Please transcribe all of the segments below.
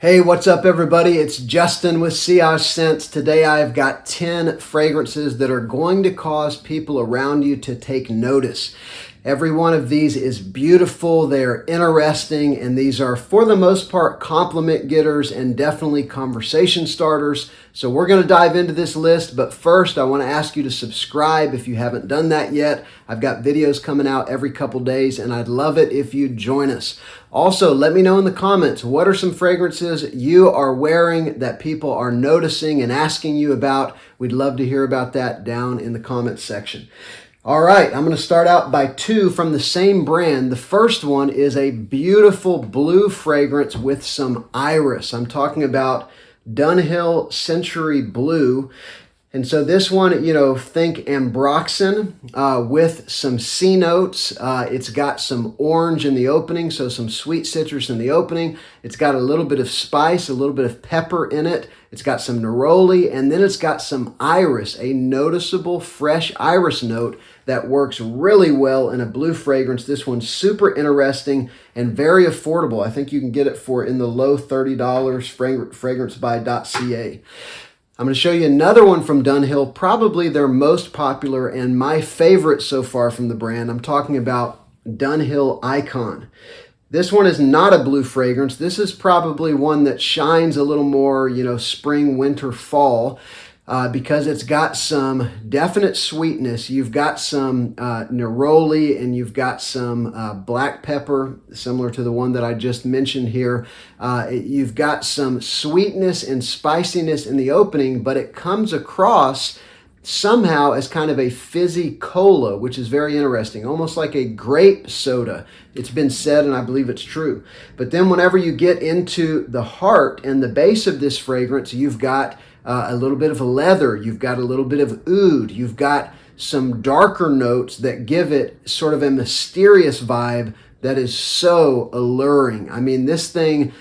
Hey, what's up everybody? It's Justin with Sillage Scents. Today I've got 10 fragrances that are going to cause people around you to take notice. Every one of these is beautiful, they're interesting, and these are for the most part compliment getters and definitely conversation starters. So we're going to dive into this list, but first I want to ask you to subscribe if you haven't done that yet. I've got videos coming out every couple days and I'd love it if you join us. Also, let me know in the comments, what are some fragrances you are wearing that people are noticing and asking you about? We'd love to hear about that down in the comments section. All right, I'm going to start out by two from the same brand. The first one is a beautiful blue fragrance with some iris. I'm talking about Dunhill Century Blue. And so this one, think Ambroxan with some C notes. It's got some orange in the opening, so some sweet citrus in the opening. It's got a little bit of spice, a little bit of pepper in it. It's got some neroli, and then it's got some iris, a noticeable fresh iris note that works really well in a blue fragrance. This one's super interesting and very affordable. I think you can get it for in the low $30, fragrancebuy.ca. I'm going to show you another one from Dunhill, probably their most popular and my favorite so far from the brand. I'm talking about Dunhill Icon. This one is not a blue fragrance. This is probably one that shines a little more, spring, winter, fall, because it's got some definite sweetness. You've got some neroli and you've got some black pepper, similar to the one that I just mentioned here. You've got some sweetness and spiciness in the opening, but it comes across somehow as kind of a fizzy cola, which is very interesting, almost like a grape soda. It's been said, and I believe it's true. But then whenever you get into the heart and the base of this fragrance, you've got a little bit of leather, you've got a little bit of oud, you've got some darker notes that give it sort of a mysterious vibe that is so alluring. I mean, this thing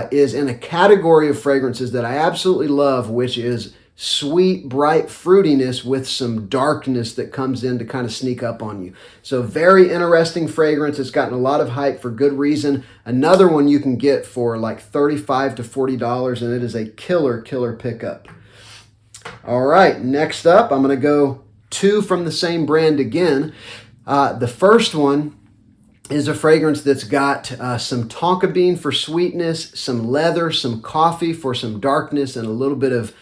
is in a category of fragrances that I absolutely love, which is sweet, bright fruitiness with some darkness that comes in to kind of sneak up on you. So very interesting fragrance. It's gotten a lot of hype for good reason. Another one you can get for like $35 to $40, and it is a killer pickup. All right, next up, I'm going to go two from the same brand again. The first one is a fragrance that's got some tonka bean for sweetness, some leather, some coffee for some darkness, and a little bit of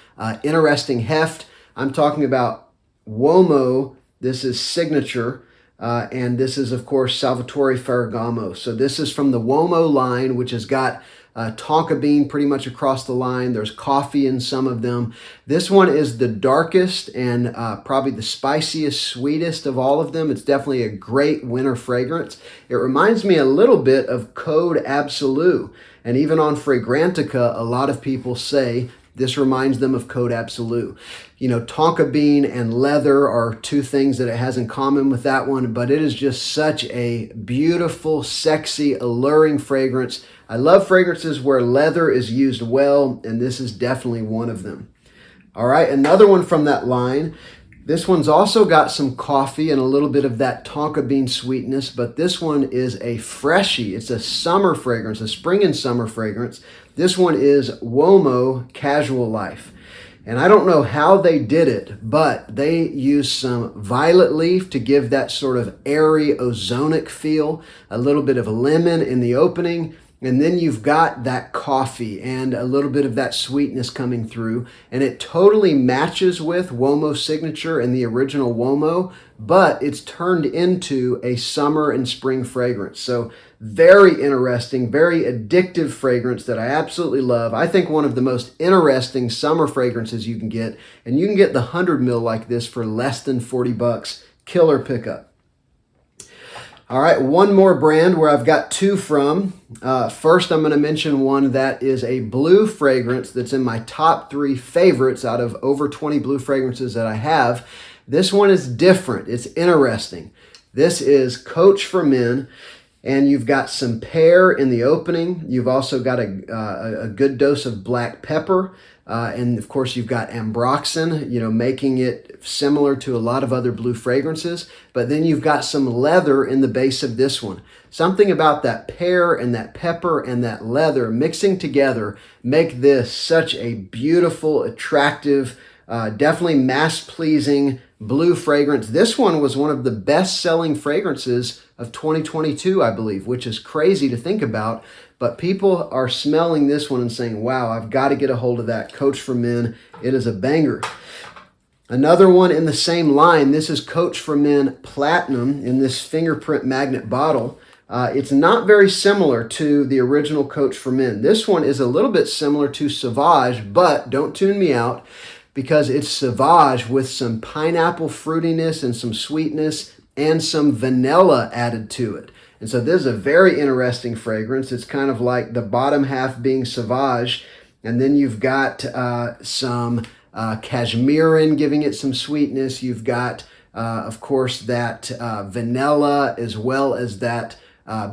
interesting heft. I'm talking about Uomo. This is Signature, and this is, of course, Salvatore Ferragamo. So this is from the Uomo line, which has got tonka bean pretty much across the line. There's coffee in some of them. This one is the darkest and probably the spiciest, sweetest of all of them. It's definitely a great winter fragrance. It reminds me a little bit of Code Absolu. And even on Fragrantica, a lot of people say this reminds them of Code Absolu. Tonka bean and leather are two things that it has in common with that one, but it is just such a beautiful, sexy, alluring fragrance. I love fragrances where leather is used well, and this is definitely one of them. All right, another one from that line. This one's also got some coffee and a little bit of that tonka bean sweetness, but this one is a freshie. It's a summer fragrance, a spring and summer fragrance. This one is Uomo Casual Life. And I don't know how they did it, but they used some violet leaf to give that sort of airy, ozonic feel, a little bit of a lemon in the opening, and then you've got that coffee and a little bit of that sweetness coming through, and it totally matches with Uomo Signature and the original Uomo, but it's turned into a summer and spring fragrance. So very interesting, very addictive fragrance that I absolutely love. I think one of the most interesting summer fragrances you can get, and you can get the 100 ml like this for less than $40. Killer pickup. All right, one more brand where I've got two from. First, I'm going to mention one that is a blue fragrance that's in my top 3 favorites out of over 20 blue fragrances that I have. This one is different. It's interesting. This is Coach for Men, and you've got some pear in the opening. You've also got a good dose of black pepper. And of course, you've got ambroxan, making it similar to a lot of other blue fragrances. But then you've got some leather in the base of this one. Something about that pear and that pepper and that leather mixing together make this such a beautiful, attractive, definitely mass-pleasing blue fragrance. This one was one of the best-selling fragrances of 2022, I believe, which is crazy to think about. But people are smelling this one and saying, wow, I've got to get a hold of that Coach for Men. It is a banger. Another one in the same line, this is Coach for Men Platinum in this fingerprint magnet bottle. It's not very similar to the original Coach for Men. This one is a little bit similar to Sauvage, but don't tune me out because it's Sauvage with some pineapple fruitiness and some sweetness and some vanilla added to it. And so this is a very interesting fragrance. It's kind of like the bottom half being Sauvage, and then you've got some cashmere giving it some sweetness. You've got, of course, that vanilla as well as that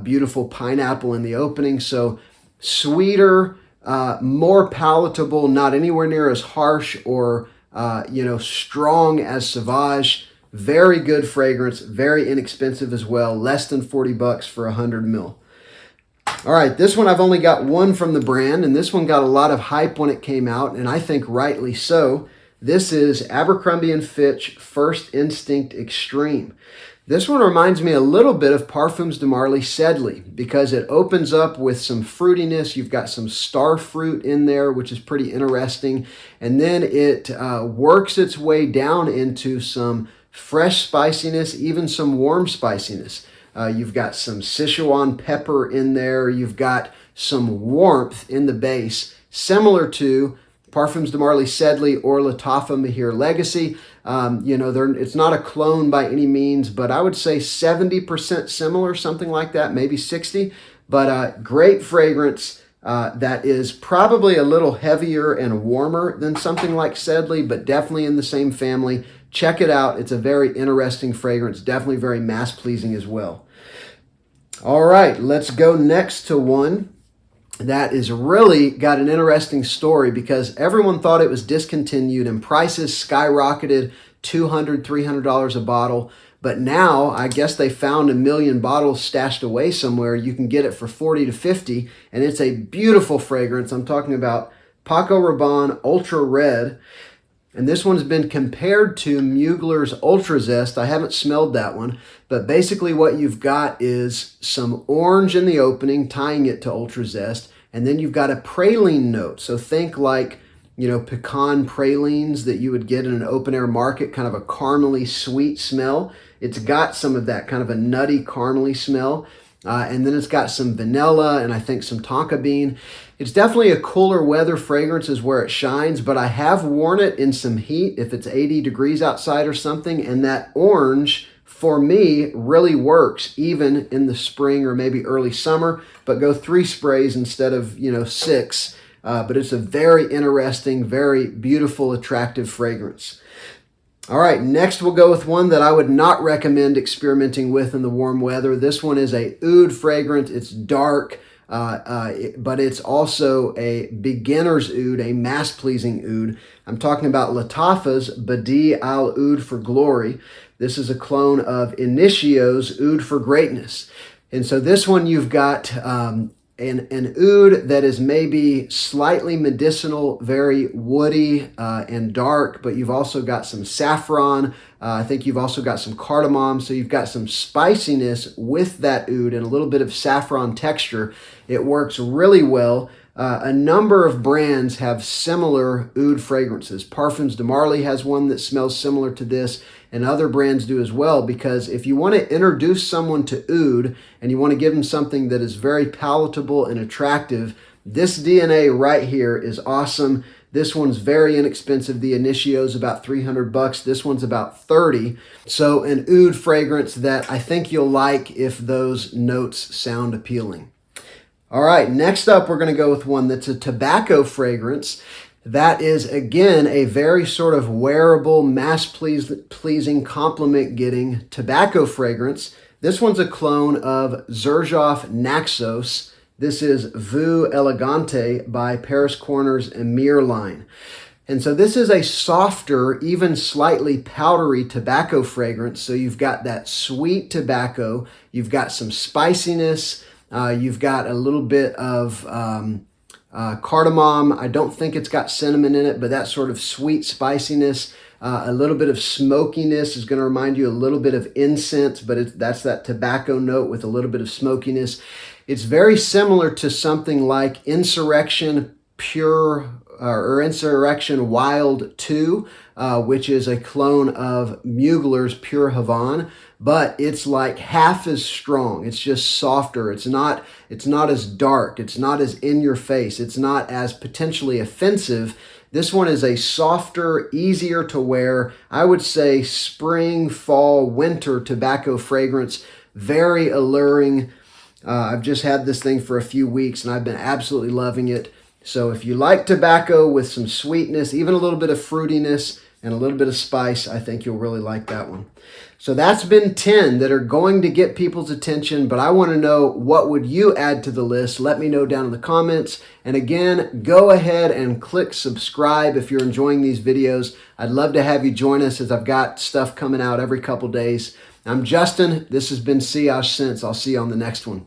beautiful pineapple in the opening. So sweeter, more palatable, not anywhere near as harsh or strong as Sauvage. Very good fragrance, very inexpensive as well, less than $40 for 100 ml. All right, this one I've only got one from the brand, and this one got a lot of hype when it came out, and I think rightly so. This is Abercrombie & Fitch First Instinct Extreme. This one reminds me a little bit of Parfums de Marly Sedley because it opens up with some fruitiness. You've got some star fruit in there, which is pretty interesting. And then it works its way down into some fresh spiciness, even some warm spiciness. You've got some Sichuan pepper in there. You've got some warmth in the base, similar to Parfums de Marly Sedley or Latavas Badi Legacy. It's not a clone by any means, but I would say 70% similar, something like that, maybe 60. But great fragrance that is probably a little heavier and warmer than something like Sedley, but definitely in the same family. Check it out. It's a very interesting fragrance, definitely very mass-pleasing as well. All right, let's go next to one that is really got an interesting story because everyone thought it was discontinued and prices skyrocketed, $200, $300 a bottle. But now I guess they found 1 million bottles stashed away somewhere. You can get it for 40 to 50, and it's a beautiful fragrance. I'm talking about Paco Rabanne Ultra Red. And this one's been compared to Mugler's Ultra Zest. I haven't smelled that one, but basically what you've got is some orange in the opening, tying it to Ultra Zest, and then you've got a praline note. So think like, pecan pralines that you would get in an open-air market, kind of a caramely sweet smell. It's got some of that kind of a nutty caramely smell. And then it's got some vanilla and I think some tonka bean. It's definitely a cooler weather fragrance is where it shines, but I have worn it in some heat if it's 80 degrees outside or something, and that orange for me really works even in the spring or maybe early summer, but go 3 sprays instead of 6. But it's a very interesting, very beautiful, attractive fragrance. All right, next we'll go with one that I would not recommend experimenting with in the warm weather. This one is a oud fragrance. It's dark, but it's also a beginner's oud, a mass-pleasing oud. I'm talking about Latavas Badi Oud for Glory. This is a clone of Initio's Oud for Greatness. And so this one you've got an oud that is maybe slightly medicinal, very woody and dark, but you've also got some saffron. I think you've also got some cardamom, so you've got some spiciness with that oud and a little bit of saffron texture. It works really well. A number of brands have similar oud fragrances. Parfums de Marly has one that smells similar to this, and other brands do as well, because if you want to introduce someone to oud and you want to give them something that is very palatable and attractive, this DNA right here is awesome. This one's very inexpensive. The Initio's about $300. This one's about 30. So an oud fragrance that I think you'll like if those notes sound appealing. All right, next up, we're going to go with one that's a tobacco fragrance. That is, again, a very sort of wearable, mass-pleasing, compliment-getting tobacco fragrance. This one's a clone of Xerjoff Naxos. This is Vue Elegante by Paris Corner's Emir line. And so this is a softer, even slightly powdery tobacco fragrance. So you've got that sweet tobacco, you've got some spiciness, you've got a little bit of cardamom. I don't think it's got cinnamon in it, but that sort of sweet spiciness. A little bit of smokiness is going to remind you a little bit of incense, but that's that tobacco note with a little bit of smokiness. It's very similar to something like Insurrection Pure or Insurrection Wild 2, which is a clone of Mugler's Pure Havane, but it's like half as strong. It's just softer. It's not as dark. It's not as in your face. It's not as potentially offensive. This one is a softer, easier to wear, I would say spring, fall, winter tobacco fragrance. Very alluring. I've just had this thing for a few weeks and I've been absolutely loving it. So if you like tobacco with some sweetness, even a little bit of fruitiness and a little bit of spice, I think you'll really like that one. So that's been 10 that are going to get people's attention, but I want to know, what would you add to the list? Let me know down in the comments. And again, go ahead and click subscribe if you're enjoying these videos. I'd love to have you join us as I've got stuff coming out every couple days. I'm Justin. This has been Sillage Scents. I'll see you on the next one.